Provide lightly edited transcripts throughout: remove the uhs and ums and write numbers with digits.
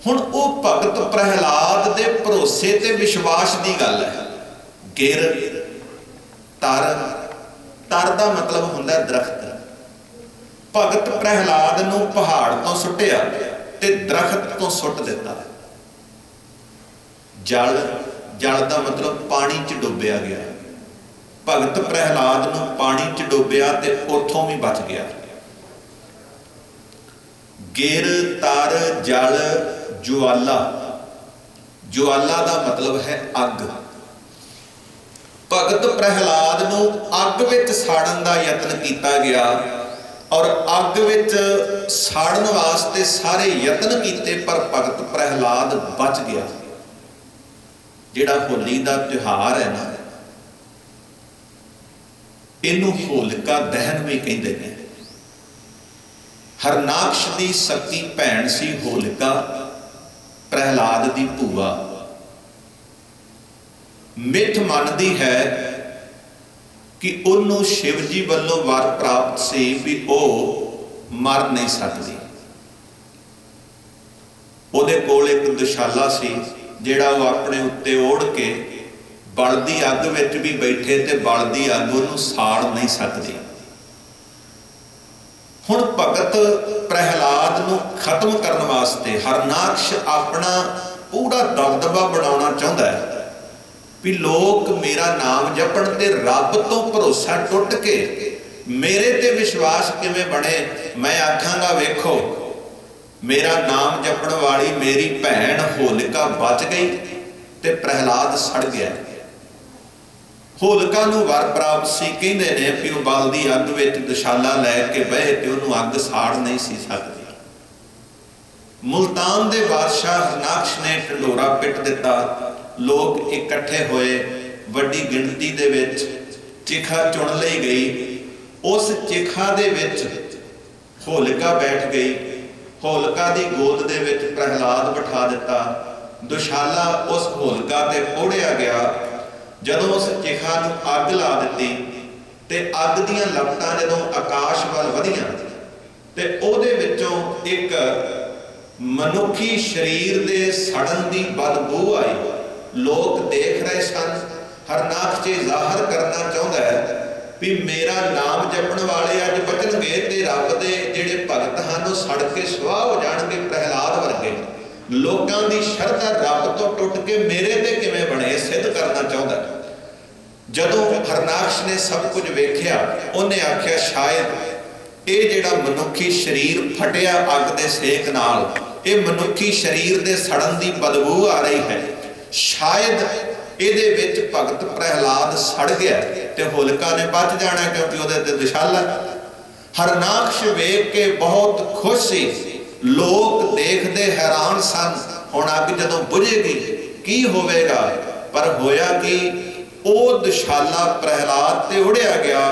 हुण वो भगत प्रहलाद दे भरोसे ते विश्वास की गल है। गिर तर, तर का मतलब हुंदा दरख्त। भगत प्रहलाद नूं पहाड़ तो सुटिया ते दरख्त तो सुट दिता। जल, जल का मतलब पानी च डुबिया गया। भगत प्रहलाद नूं पानी च डुबिया ते उथों भी बच गया। गिर, तर, जल, ज्वाला। ज्वाला का मतलब है अग। भगत प्रहलाद नूं अग विच साड़न का यत्न किया गया और अग विच साड़न वास्ते सारे यत्न किए, पर भगत प्रहलाद बच गया। जिहड़ा होली का त्योहार है ना, इनू होलिका दहन भी कहते हैं। हरनाक्ष की सकी भैन सी होलिका, प्रहलाद की भूआ। मिथ मनती है कि उन्हों शिव जी वालों वर प्राप्त सी भी वो मर नहीं सकती। उहदे कोल एक दुशाला सी जिहड़ा वो अपने उत्ते ओढ़ के बलदी अग विच भी बैठे ते बलदी अग उहनूं साड़ नहीं सकती। हुण भगत प्रहलाद नूं खत्म करने वास्ते हरनाक्ष अपना पूरा दबदबा बनाउणा चाहुंदा है भी लोग मेरा नाम जपण ते रब तो भरोसा टुट के मेरे ते विश्वास किवें बने। मैं आखांगा वेखो मेरा नाम जपण वाली मेरी भैन होलिका बच गई ते प्रहलाद सड़ गया। होलिका नूं वर प्राप्त सी, कहंदे ने भी वो बलदी अग विच दुशाला लैके बहे ते उहनूं अग साड़ नहीं सी सकदी। मुल्तान दे बादशाह हरनाक्ष ने ढंडोरा पिट दिता। लोग इकट्ठे होए, वड्डी गिणती दे विच चिखा चुन लई गई। उस चिखा दे विच होलिका बैठ गई। होलिका दी गोद दे विच प्रहलाद बिठा दिता। दुशाला उस होलिका ते पोड़िया गया। जदों उस चिखा नूं अग ला दिती ते अग दीयां लपटां जदों आकाश वल वधियां ते उहदे विचों एक मनुखी शरीर दे सड़न दी बदबू आई। लोग देख रहे सन। हरनाक्ष जाहिर करना चाहुंदा है भी मेरा नाम जपण वाले अज बचणगे ते रब दे जिहड़े भगत हन वो सड़ के सुआह हो जाणगे प्रहलाद वर्गे। लोगों की शरधा रब तो टुट के मेरे ते किवें बने, सिद्ध करना चाहुंदा। जदों हरनाक्ष ने सब कुछ वेख्या उन्हें आख्या शायद ये जिहड़ा मनुखी शरीर फटिया अग दे सेक नाल, ये मनुखी शरीर दे सड़न दी बदबू आ रही है। शायद इहदे विच भगत प्रहलाद सड़ गया ते होलिका ने बच जाना क्योंकि उहदे ते दुशाला। हरनाक्ष वेख के बहुत खुश सी। लोग देखते हैरान सन। हुण अग जदों बुझेगी की होवेगा, पर होया कि वो दुशाला प्रहलाद ते उड़िया गया।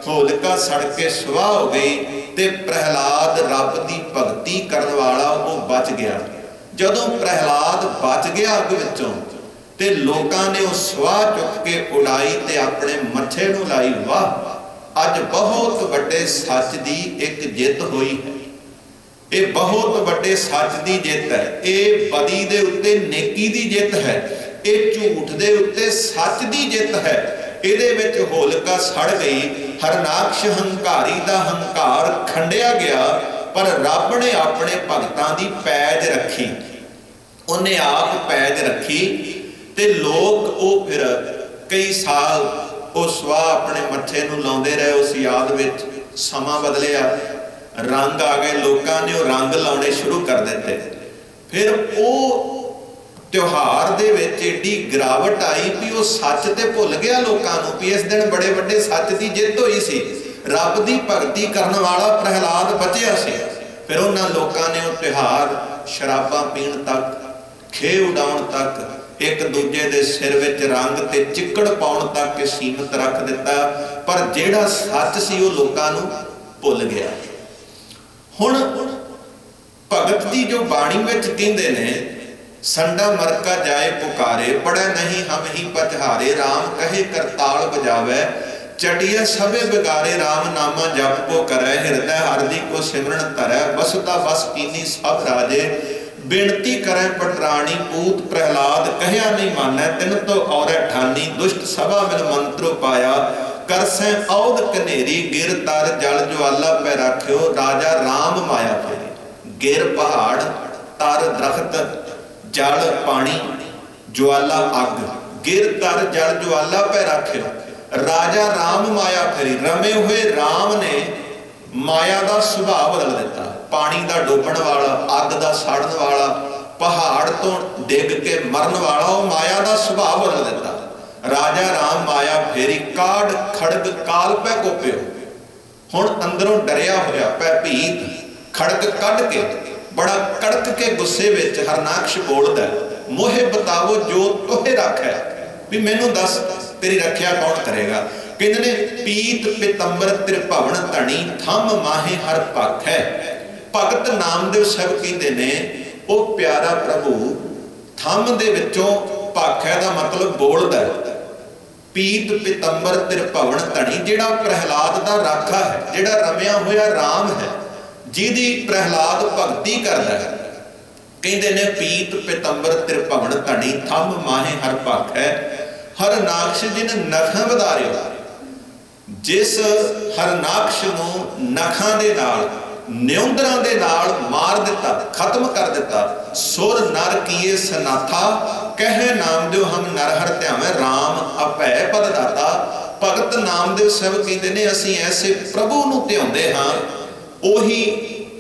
होलिका सड़ के सुआह हो गई ते प्रहलाद रब की भगती करन वाला वो बच गया। जदों प्रहलाद बच गया अग विचों ते लोकां ने वो सुआह चुक के उड़ाई ते अपने मत्थे नूं लाई। वाह, अज बहुत वड्डे सच दी एक जित हुई है। ये बहुत वड्डे सच दी जित है। ये बदी दे उत्ते नेकी दी जित है। ये झूठ दे उत्ते सच दी जित है। इहदे विच होलिका सड़ गई। हरनाक्ष हंकारी दा हंकार खंडिया गया, पर रब ने अपने भगतां दी पैज रखी। उन्हें आप पैज रखी ते लोग वो फिर कई साल वो सुआह अपने मत्थे नूं लाउंदे रहे। उस याद विच समा बदलिया, रंग आ गए, लोगों ने वो रंग लाने शुरू कर दिते। फिर वो त्योहार दे विच एडी गिरावट आई भी वो सच ते भुल गया लोगों नूं भी इस दिन बड़े वड्डे सच की जित हुई सी। रब की भगती करने वाला प्रहलाद बचिया सी। फिर उन्होंने लोगों ने वो त्योहार शराबां पीण तक, खे उड़ाउण तक, एक दूजे दे सिर विच रंग ते चिक्कड़ पाउण तक सीमित रख दिता। पर जिहड़ा सच सी वो लोगों नूं भुल गया। हुण भगत जी जो बाणी विच कहंदे ने, संडा मरका जाए पुकारे, पढ़े नहीं हम ही पचहारे, राम कहे करताल बजावे, चटिया सबे बिगारे, राम नामा जप को करे, हृदय हरदी को सिमरन धरै, बसुदा बस कीनी सब राजे, बेनती करें पटरानी पूत प्रहलाद कहया नहीं मानै तिन तो औरै ठानी दुष्ट सभा मिल मंत्रो पाया करसै औद कनेरी गिर तर जल ज्वाला पै राख्यो राजा राम माया फेरी। गिर पहाड़, तर दरख्त, जल पानी, ज्वाला अग, गिर तर जल ज्वाला पै राख्यो राजा राम माया फेरी। रमे हुए राम ने माया का सुभाव बदल दिता। पानी का डोबण वाला, अग का साड़न वाला, पहाड़ तो डिग के मरन वाला, वो माया का सुभाव बदल दिता। राजा राम माया फेरी काड़ खड़ग काल पै कोपियो। हुण अंदरों डरिया होया पै भीत खड़ग कढ़ के बड़ा कड़क के गुस्से विच हरनाक्ष बोलदा मोहे बतावो जो तोहे रख है भी मैनू दस तेरी रखिया कौन करेगा। कहते ने पीत पितंबर त्रिभवन धनी थम माहे हर पख है। भगत नामदेव साहब कहते ने वो प्यारा प्रभु थम दे विचों पख है दा मतलब बोलदा पीत पितंबर त्रिभवन धनी जिहड़ा प्रहलाद दा राखा है, जिहड़ा रमिया होया राम है, जिहदी प्रहलाद भगती करदा है। कहते ने पीत पितंबर त्रिभवन धनी थम माहे हर पख है। हरनाक्ष जिन नखां वधारियो, जिस हरनाक्ष नूं नखां दे नाल न्योंदरां दे नाल मार दिता, खत्म कर दिता। सुर नर किए सनाथा कहे नामदेव हम नरहर ध्यावे राम अपै पद दाता। भगत नामदेव साहब कहते ने असीं ऐसे प्रभु नूं ध्याउंदे हां, ओही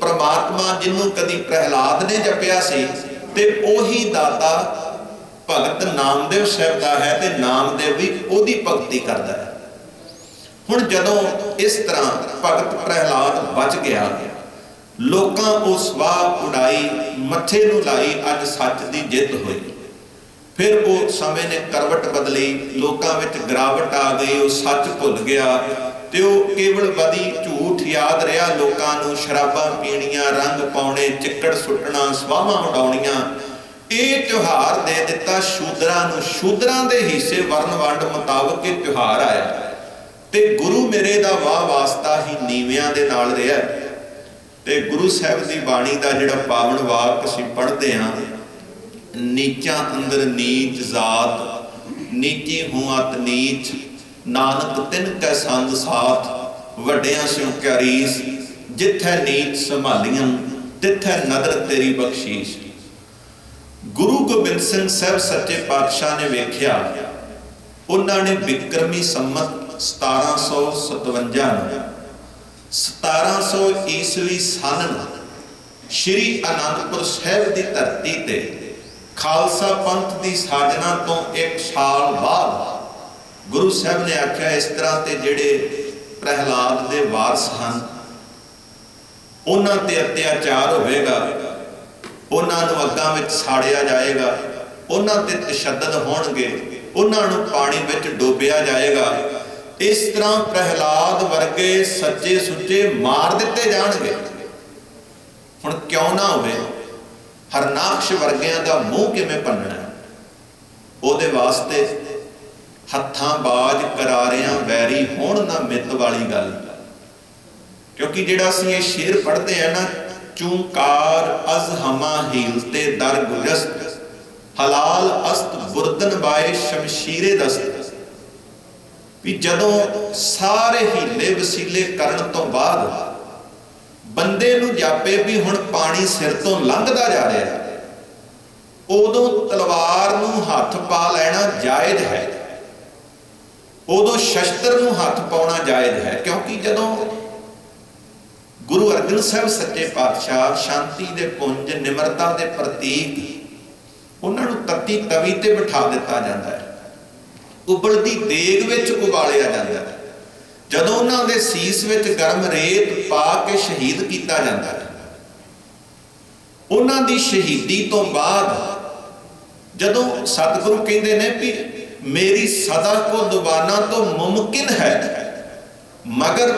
परमात्मा जिन्हों कदी प्रहलाद ने जपिया सी ते ओही दाता भगत नामदेव साहब का है ते नामदेव भी ओदी भगती करता है। हुण जदों इस तरह भगत प्रहलाद बच गया, लोकां उस वाह उड़ाई मत्थे नूं लाई, अज सच की जित हुई। फिर वो समय ने करवट बदली, लोकां विच गिरावट आ गई, वो सच भुल गया ते वो केवल बदी झूठ याद रहा। लोकां नूं शराबां पीणियां, रंग पाउणे, चिक्कड़ सुट्टना, सवाहां उडाउणियां। ये त्योहार दे दिता शूदरां नूं, शूदरां दे हिस्से वर्ण वंड मुताबक ये त्योहार आया ते गुरु मेरे दा वाह वास्ता ही नीवियां दे नाल रहा। ते गुरु साहब की बाणी का जिहड़ा पावन वाक असीं पढ़दे हां, नीचां अंदर नीच जात, नीची हूँ अत नीच, नानक तिन कै संग साथ, वड्डियां स्यों क्या रीस, जिथै नीच संभालियां तिथै नदर तेरी बख्शीश। गुरु गोबिंद सिंह साहब सच्चे पातशाह ने वेख्या, उन्होंने विक्रमी संमत 1757 1700 ईस्वी सन श्री आनंदपुर साहब की धरती ते खालसा पंथ की साजना तो एक साल बाद गुरु साहब ने आख्या इस तरह के जिहड़े प्रहलाद के वारस हैं उन्हां ते अत्याचार होवेगा, उन्होंने अग्गां विच साड़िया जाएगा, उन्होंने तशद्दद होणगे, उन्होंने पानी विच डोबिया जाएगा। इस तरह प्रहलाद वर्गे सच्चे सुच्चे मार दिते जाणगे। हुण क्यों ना होवे, हरनाक्ष वर्गियां दा मूँह किवें भन्नना, उहदे वास्ते हत्थां बाज करारियां वैरी होण ना मित वाली गल। क्योंकि जिहड़ा असीं ये शेर पढ़ते हैं ना, चूंकार अज हमा हीलते दर गुजस्त, हलाल अस्त बुरदन बाए शमशीरे दस्त। भी जदों सारे हीले वसीले करन तो बाद बंदे नूं जापे भी हुण पानी सिर तो लंघदा जा रहा, उदों तलवार नूं हथ पा लेना जायज़ है, उदों शस्त्र नूं हथ पाउणा जायज़ है। क्योंकि जदों गुरु अर्जन साहब सच्चे पातशाह शांति दे पुंज निमरता दे प्रतीक, उन्होंने तत्ती तवी ते बिठा दिता जाता है, उबलती देग विच उबालिया जाता है, जदों उन्होंने सीस विच गर्म रेत पा के शहीद किया जाता है। उन्हों की शहीदी तो बाद जदों सतगुरु कहते हैं कि मेरी सदा को दबाना तो मुमकिन है, मगर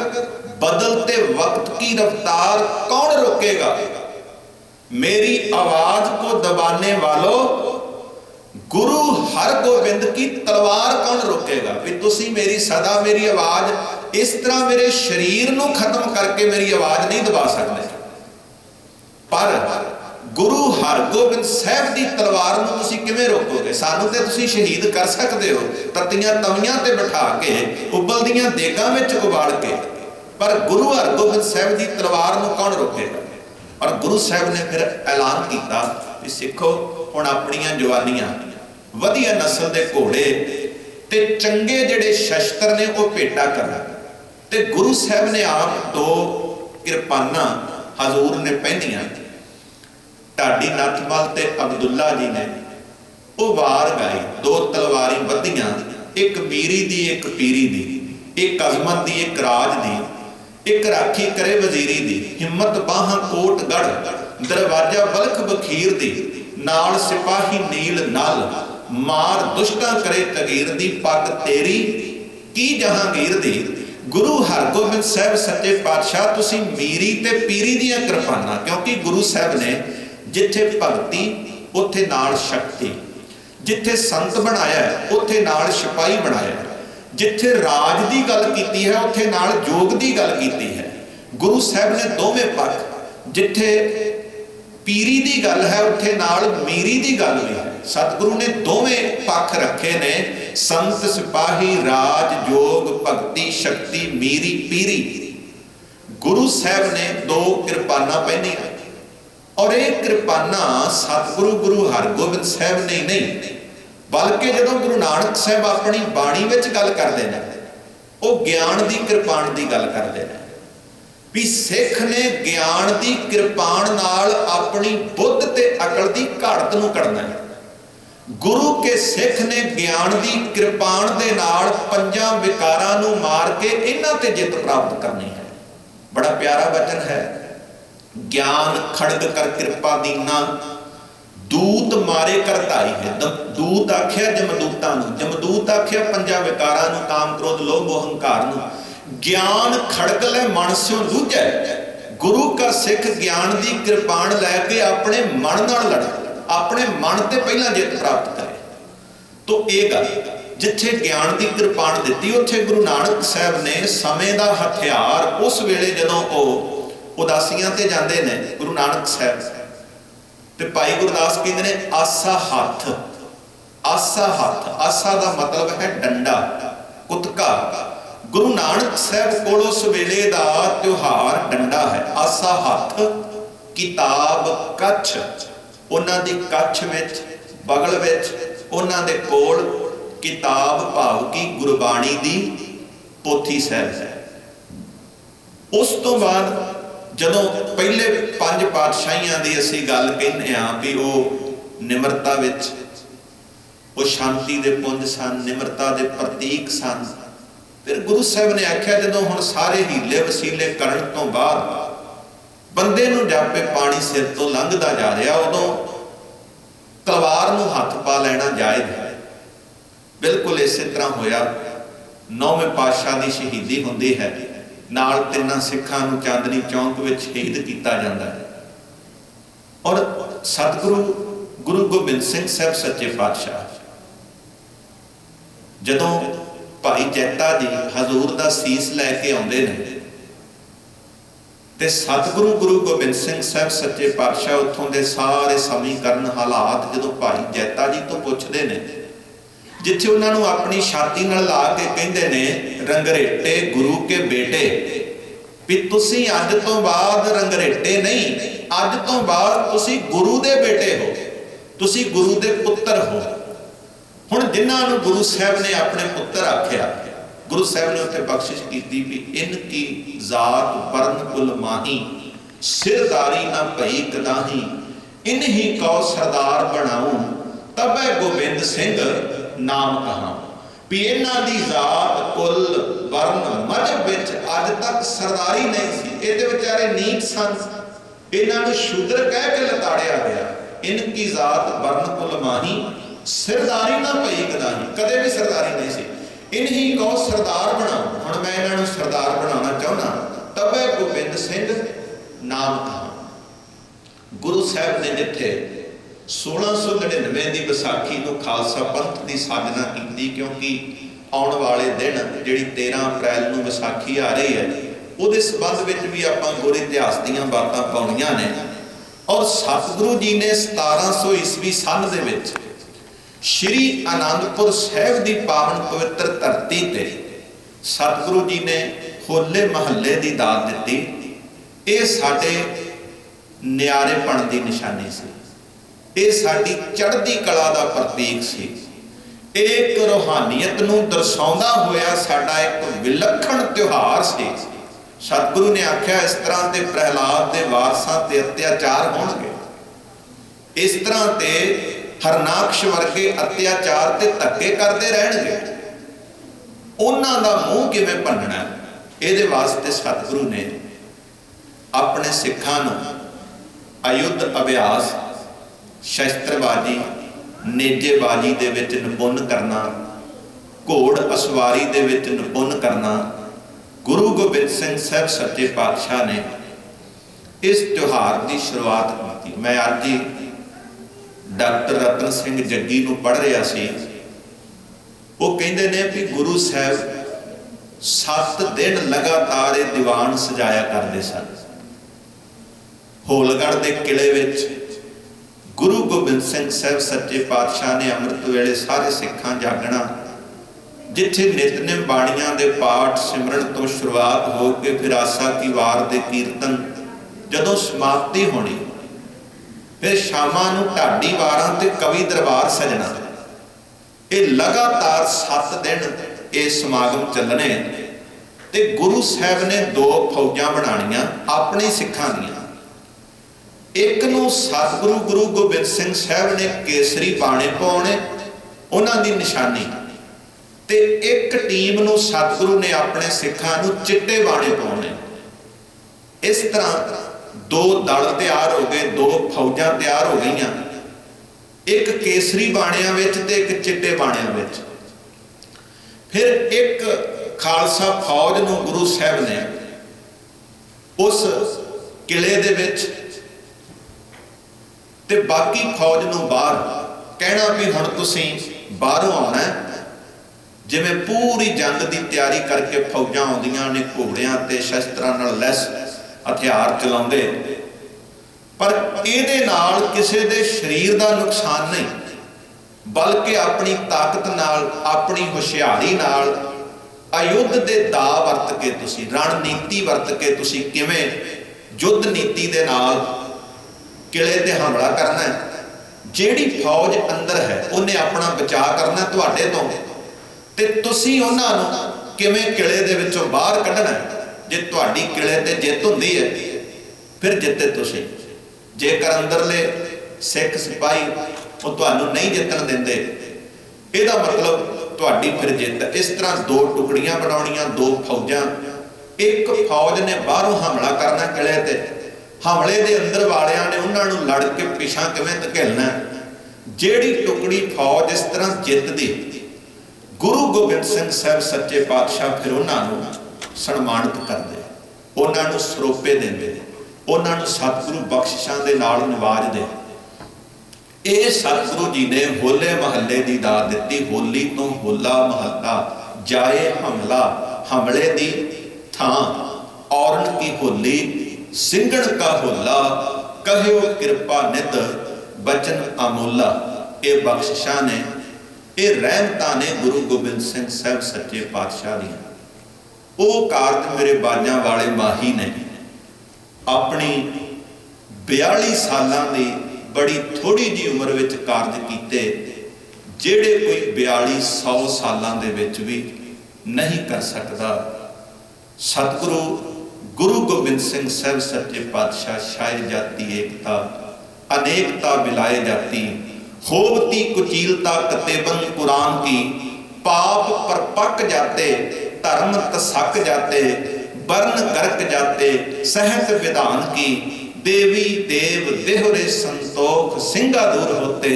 बदलते वक्त की रफ्तार कौन रोकेगा, मेरी आवाज को दबाने वालों गुरु हर गोबिंद की तलवार कौन रोकेगा। भी तुसी मेरी सदा मेरी आवाज इस तरह मेरे शरीर नूं खत्म करके मेरी आवाज नहीं दबा सकते, पर गुरु हरगोबिंद साहब की तलवार नूं तुसीं किवें रोकोगे? सानूं ते तुसीं शहीद कर सकते हो तत्तियां तवियां ते बिठा के, उबलदियां देगां विच उबाल के, पर गुरु हरगोबिंद साहब की तलवार नूं कौन रोकेगा? और गुरु साहब ने फिर ऐलान किया कि सिखो हुण अपणियां जवानियां वधिया नस्ल के घोड़े ते चंगे जिहड़े शस्त्र ने वो भेटा करना। ते गुरु साहब ने आप 2 किरपानां हजूर ने पहनियां, ढाडी नथमल ते अब्दुल्ला जी ने वो वार गाई, 2 तलवारी वधियां, एक मीरी दी एक पीरी दी, एक अजमत दी एक राज दी, एक राखी करे वजीरी दी, हिम्मत बाहां कोट गढ़, दरवाजा बलख बखीर दी, नाल सिपाही नील नल, मार दुष्टा करे तगीर दी, पग तेरी की जहांगीर दी। गुरु हरगोबिंद साहब सच्चे पातशाह तुसीं मीरी ते पीरी दियां किरपानां, क्योंकि गुरु साहब ने जिथे भगती उत्थे नाल शक्ति, जिथे संत बनाया उत्थे नाल सिपाही बनाया, जिथे राज की गल की है उत्थे नाल जोग की गल की है। गुरु साहब ने दोवें पक्ष, जिथे पीरी की गल है उत्थे नाल मीरी की गल भी है। सतगुरु ने दोवें पक्ष रखे ने, संत सिपाही राज जोग भगती शक्ति मीरी पीरी। गुरु साहब ने 2 किरपानां पहनियां, और ये किरपानां सतगुरु गुरु हरगोबिंद साहब ने नहीं, बल्कि जदों गुरु नानक साहब अपनी बाणी विच गल करते हैं वो ज्ञान की किरपान की गल करते हैं भी सिख ने ज्ञान की किरपान नाल अपनी बुद्ध ते अकल की घाड़त नूं कढ़ना है। गुरु के सिख ने ज्ञान की किरपान दे नाल 5 विकारां नूं मार के इन्हां ते जित प्राप्त करनी है। बड़ा प्यारा वचन है, ज्ञान खड़ग कर कृपा दीना, दूत मारे कर धाई है। दूत आख्या जमदूतां नूं, जमदूत आख्या 5 विकारां नूं, काम क्रोध लोभ अहंकार नूं। ज्ञान खड़ग लै मन स्यों लूझै। गुरु का सिख ज्ञान की किरपान लैके अपने मन नाल लड़े, अपने मन ते पहला जित प्राप्त करे। तो ये गल जिथे ज्ञान की किरपान दी उत्थे गुरु नानक साहब ने समय का हथियार उस वेले जदों उदासियां ते जांदे ने गुरु नानक साहब ते भाई गुरदास कहते ने आसा हथ, आसा हथ, आसा का मतलब है डंडा कुतका। गुरु नानक साहब कोल उस वेले का त्योहार डंडा है। आसा हथ किताब कच्छ, उन्हां दी कच्छ विच बगल विच उन्हां दे कोल किताब भाव की गुरबाणी दी पोथी साहब है। उस तो बाद जदों पहले 5 पातशाहियां दी असीं गल कहने आ भी वो निमरता विच वो शांति दे पुंज सन, निमरता दे प्रतीक सन। फिर गुरु साहब ने आख्या जदों हुण सारे हीले वसीले करन तो बाद बंदे नूं जापे पानी सिर तो लंघदा जा रहा, उदों तलवार नूं हथ पा लेना जायज़ है। बिल्कुल इस तरह होया 9वें पातशाह की शहीदी होंदी है, नाल 3 सिखां नूं चांदनी चौंक विच शहीद किया जाता है। और सतगुरु गुरु गोबिंद सिंह साहब सच्चे पातशाह जदों भाई जैता जी हजूर का सीस लैके आउंदे ने ते सतगुरु गुरु गोबिंद सिंह साहब सच्चे पातशाह उत्थों के सारे समीकरण हालात जदों भाई जैता जी तो पुछदे ने, जिथे उन्होंने अपनी छाती नाल ला के कहंदे ने रंगरेटे गुरु के बेटे, भी तुसीं अज तो बाद रंगरेटे नहीं, अज तो बाद तुसीं गुरु दे बेटे हो, तुसीं गुरु दे पुत्र हो। हुण जिन्हां नूं गुरु साहब ने अपने पुत्र आख्या, गुरु साहब ने उत्थे बख्शिश की भी इनकी जात वर्ण कुल माही, सिरदारी ना भई कदाही, इन्हीं को सरदार बनाऊं तबै गोबिंद सिंह नाम कहां। भी इन्हां दी जात कुल वर्ण मजहब विच अज तक सरदारी नहीं सी, इहदे विचारे नीच सन, इन्हां नूं शूद्र कह के लताड़िया गया। इनकी जात वर्ण कुल माही, सरदारी ना भई कदाही, कदे भी सरदारी नहीं सी, इन्हीं को सरदार बनाओ। हुण मैं इन्हां नूं सरदार बनाना चाहुंदा, तबै गोबिंद सिंह नाम कहां। गुरु साहब ने जिथे 1699 की विसाखी को खालसा पंथ की साधना की, क्योंकि आने वाले दिन जी 13 अप्रैल को विसाखी आ रही है, उहदे संबंध में भी आपां गुर इतिहास दीयां बातां पाउणीआं ने। और सतगुरु जी ने 1700 ईस्वी सन दे विच श्री आनंदपुर साहिब की पावन पवित्र धरती ते सतगुरु जी ने होले महल्ले की दात दी। ये साडे न्यारेपण की निशानी सी, ये साडी चढ़दी कला का प्रतीक सी, एक रूहानीयत नूं दर्शाउंदा होया साडा एक विलक्षण त्योहार सी। सतगुरु ने आख्या इस तरह के प्रहलाद के वारसां ते अत्याचार होणगे, इस तरह के हरनाक्ष वर्गे अत्याचार ते धक्के करते रहणगे, उन्हां दा मूँह किवें भन्नना। इहदे वास्ते सतगुरु ने अपने सिखां नूं अयुद्ध अभ्यास, शस्त्रबाजी, नेजेबाजी दे विच निपुण करना, घोड़ असवारी दे विच निपुण करना। गुरु गोबिंद सिंह साहब सच्चे पातशाह ने इस त्योहार की शुरुआत की। मैं अज ही डॉक्टर रतन सिंह जग्गी नूं पढ़ रहा सी, वो कहते ने कि गुरु साहब 7 दिन लगातार दीवान सजाया करते सन। होलगढ़ के किले विच गुरु गोबिंद सिंह साहब सच्चे पातशाह ने अमृत वेले सारे सिखां जागना, जिथे नितनेम बाणियां दे पाठ सिमरन तो शुरुआत हो के फिर आसा की वार दे कीर्तन जदों समाप्ति होनी, फिर शामां नूं ढाडी वारां ते कवि दरबार सजना। ये लगातार 7 दिन ये समागम चलने ते गुरु साहब ने 2 फौजां बनाणियां अपने सिखां दीयां। एक नूं सतगुरु गुरु गोबिंद सिंह साहब ने केसरी बाणे पाउणे उन्हां दी निशानी, ते एक टीम नूं सतगुरु ने अपने सिखां नूं चिट्टे बाणे पाउणे। इस तरह 2 दल तैयार हो गए, 2 फौजां तैयार हो गईयां, एक केसरी बाणियां विच ते एक चिट्टे बाणियां विच। फिर एक खालसा फौज नूं गुरु साहब ने उस किले दे विच ते बाकी फौज नूं बाहर कहना भी हुण तुसीं बाहरों आउणा है। जिवें पूरी जंग की तैयारी करके फौजां आउंदियां ने घोड़ियां ते शस्त्रां नाल लैस हथियार चलाउंदे, पर इहदे नाल किसी दे शरीर का नुकसान नहीं, बल्कि अपनी ताकत नाल, अपनी हुशियारी नाल, अयुद्ध दे दा वरत के तुसीं, रणनीति वरत के तुसीं किवें युद्ध नीति दे नाल किले ते हमला करना है। जिहड़ी फौज अंदर है उन्हें अपना बचाव करना तुहाडे तों, ते तुसीं उन्हां नूं किवें किले दे विचों बाहर कढना। जे तुहाडी किले ते जिੱਤ हुंदी है फिर जिੱਤੇ तुसीं, जेकर अंदरले सिख सिपाही वो तुहानूं नहीं जिੱਤਣ दिंदे, इहदा मतलब तुहाडी फिर जिੱਤ। इस तरह 2 टुकड़ियां बनाउणियां, 2 फौजां। एक फौज ने बाहरों हमला करना किले ते, हमले दे अंदर वालियां ने उन्हां नूं लड़ के पिछां किवें धकेलना। जिहड़ी टुकड़ी फौज इस तरह जिੱਤदी, गुरु गोबिंद सिंह साहब सच्चे पातशाह फिर उन्होंने सन्मानित करते, उन्होंने सरोपे देंदे, उन्होंने सतगुरु बख्शिशां दे नाल नवाजदे। ये सतगुरु जी ने होले महल्ले की दात दी। होली तो होला महल्ला जाए हमला, हमले की थां औरन की होली, सिंगण का होला कहो कृपा नित बचन अमोला। ये बख्शिशां ने, ये रहमतां ने गुरु गोबिंद सिंह साहब सच्चे पातशाह दी। वो कारज मेरे बाजां वाले माही ने अपनी 42 सालां दी बड़ी थोड़ी जी उम्र विच कारज कीते, जिहड़े कोई 4200 सालां दे विच भी नहीं कर सकदा। सतगुरु गुरु गोबिंद सिंह साहब सच्चे पातशाह शाये जाति एकता, अनेकता बिलाए जाती, होवती कुचीलता कतेबन कुरान की, पाप पर पक जाते धर्म तसक जाते, वर्ण गर्क जाते सहत विधान की, देवी देव देहरे संतोख सिंगा दूर होते,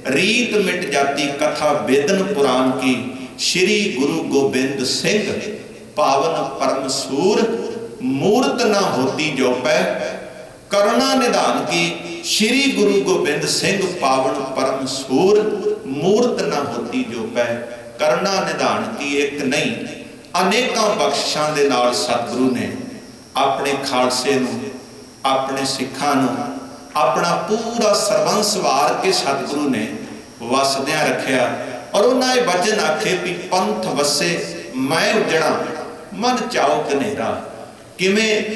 रीत मिट जाती कथा वेदन पुराण की। श्री गुरु गोबिंद सिंह पावन परम सूर, मूर्त ना होती जो पै करुणा निधान की। श्री गुरु गोबिंद सिंह पावन परम सूर, मूर्त ना होती जो पै करुणा निधान की। एक नहीं अनेकों बख्शिशां दे नाल सतगुरु ने अपने खालसे नूं, अपने सिखां नूं अपना पूरा सरबंस वार के सतगुरु ने वसद्या रखिया और उन्हें वचन आखे भी पंथ वसे मैं उजड़ा मन चाओ कनेरा। किवें